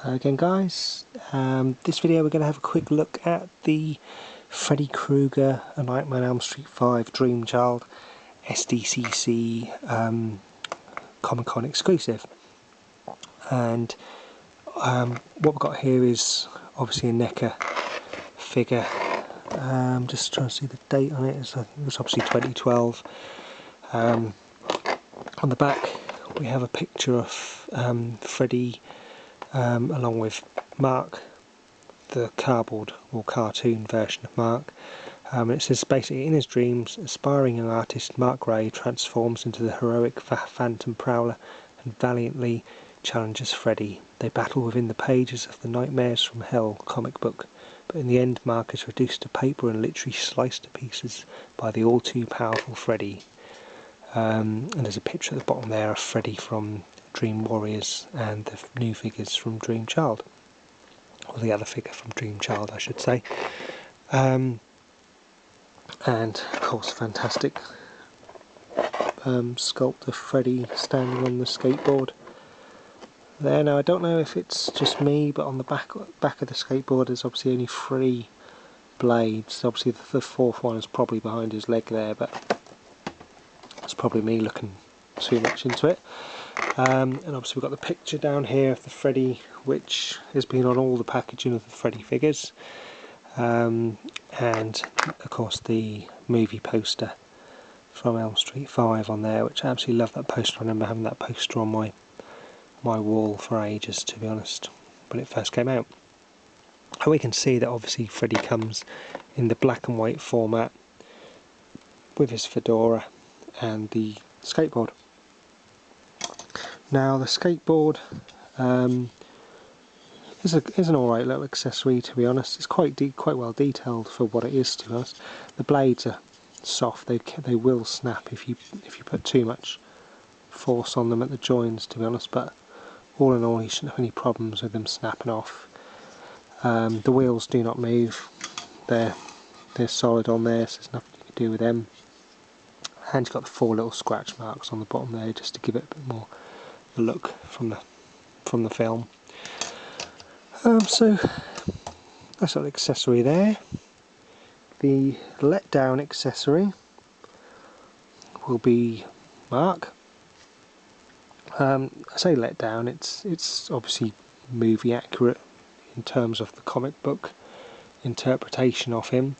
Again guys, this video we're going to have a quick look at the Freddy Krueger A Nightmare on Elm Street 5 Dream Child SDCC Comic-Con exclusive. And what we've got here is obviously a Neca figure. Just trying to see the date on it. It was obviously 2012. On the back we have a picture of Freddy along with Mark, the cardboard or cartoon version of Mark. It says basically, in his dreams, aspiring young artist Mark Gray transforms into the heroic Phantom Prowler and valiantly challenges Freddy. They battle within the pages of the Nightmares from Hell comic book, but in the end Mark is reduced to paper and literally sliced to pieces by the all-too-powerful Freddy. And there's a picture at the bottom there of Freddy from Dream Warriors and the new figures from Dream Child, or the other figure from Dream Child I should say. And of course fantastic sculpt of Freddy standing on the skateboard there. Now I don't know if it's just me, but on the back of the skateboard there's obviously only 3 blades. Obviously the fourth one is probably behind his leg there, but it's probably me looking too much into it. And obviously we've got the picture down here of the Freddy, which has been on all the packaging of the Freddy figures, and of course the movie poster from Elm Street 5 on there, which I absolutely love that poster. I remember having that poster on my wall for ages, to be honest, when it first came out. And we can see that obviously Freddy comes in the black and white format with his fedora and the skateboard. Now the skateboard is an alright little accessory, to be honest. It's quite well detailed for what it is, to be honest. The blades are soft; they will snap if you put too much force on them at the joins, to be honest. But all in all, you shouldn't have any problems with them snapping off. The wheels do not move; they're solid on there, so there's nothing you can do with them. And you've got the 4 little scratch marks on the bottom there, just to give it a bit more the look from the film. So that's an accessory there. The letdown accessory will be Mark. I say letdown, it's obviously movie accurate in terms of the comic book interpretation of him.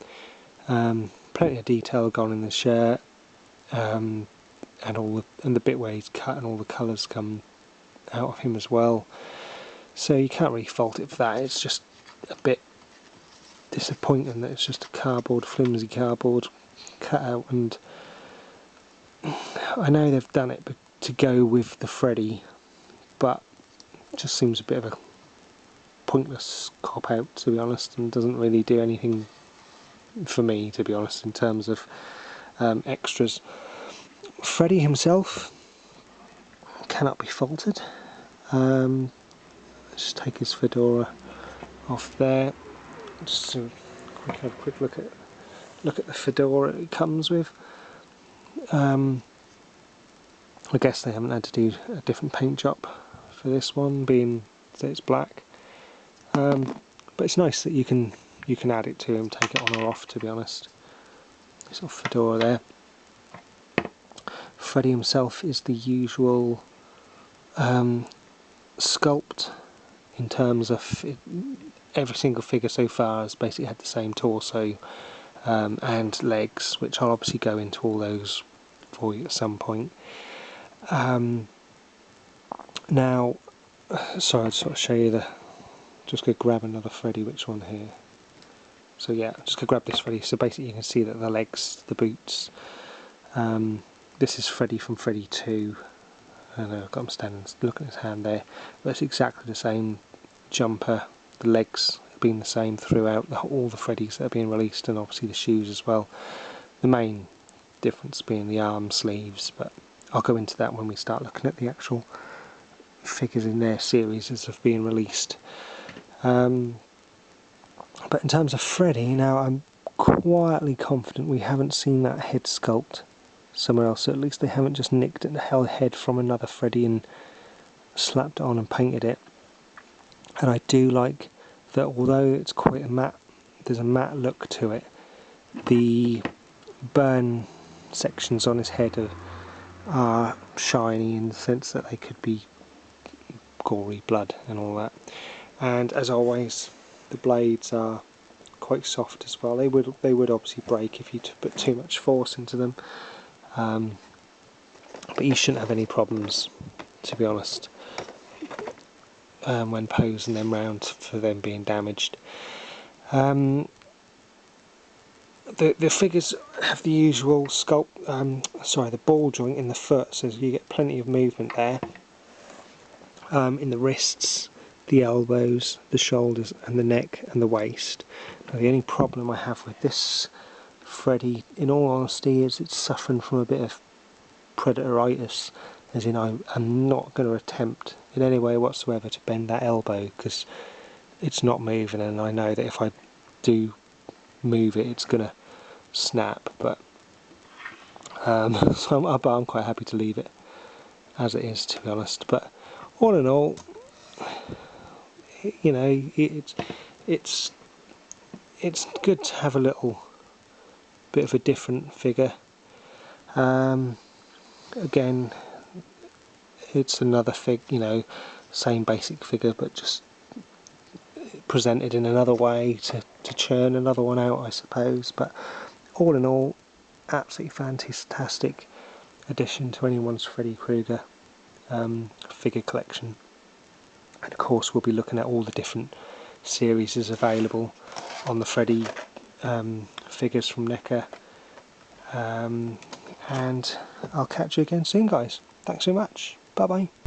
Plenty of detail gone in the shirt. And the bit where he's cut and all the colours come out of him as well, so you can't really fault it for that. It's just a bit disappointing that it's just a flimsy cardboard cutout, and I know they've done it to go with the Freddy, but it just seems a bit of a pointless cop out, to be honest, and doesn't really do anything for me, to be honest, in terms of extras. Freddy himself cannot be faulted. Just take his fedora off there. Just to have a quick look at the fedora it comes with. I guess they haven't had to do a different paint job for this one, being that it's black. But it's nice that you can add it to him, take it on or off, to be honest. This little fedora there. Freddy himself is the usual sculpt in terms of every single figure so far has basically had the same torso and legs, which I'll obviously go into all those for you at some point. Now, sorry, I'll sort of show you just go grab another Freddy. Which one here? So yeah, just go grab this Freddy. So basically you can see that the legs, the boots, this is Freddy from Freddy 2. I know, I've got him standing, looking at his hand there. But it's exactly the same jumper. The legs have been the same throughout all the Freddys that are being released, and obviously the shoes as well. The main difference being the arm sleeves, but I'll go into that when we start looking at the actual figures in their series as of being released. But in terms of Freddy, now I'm quietly confident we haven't seen that head sculpt somewhere else, so at least they haven't just nicked the head from another Freddy and slapped it on and painted it. And I do like that although it's quite a matte, there's a matte look to it, the burn sections on his head are shiny in the sense that they could be gory blood and all that. And as always, the blades are quite soft as well. They would obviously break if you put too much force into them, but you shouldn't have any problems, to be honest, when posing them round for them being damaged. The figures have the usual the ball joint in the foot, so you get plenty of movement there. In the wrists, the elbows, the shoulders and the neck and the waist. Now, the only problem I have with this Freddy, in all honesty, is it's suffering from a bit of predatoritis, as in I'm not going to attempt in any way whatsoever to bend that elbow because it's not moving, and I know that if I do move it, it's going to snap. But so I'm quite happy to leave it as it is, to be honest. But all in all, you know, it's good to have a little bit of a different figure. Again, it's another same basic figure, but just presented in another way to churn another one out, I suppose. But all in all, absolutely fantastic addition to anyone's Freddy Krueger figure collection. And of course we'll be looking at all the different series available on the Freddy figures from Neca, and I'll catch you again soon, guys. Thanks so much. Bye bye.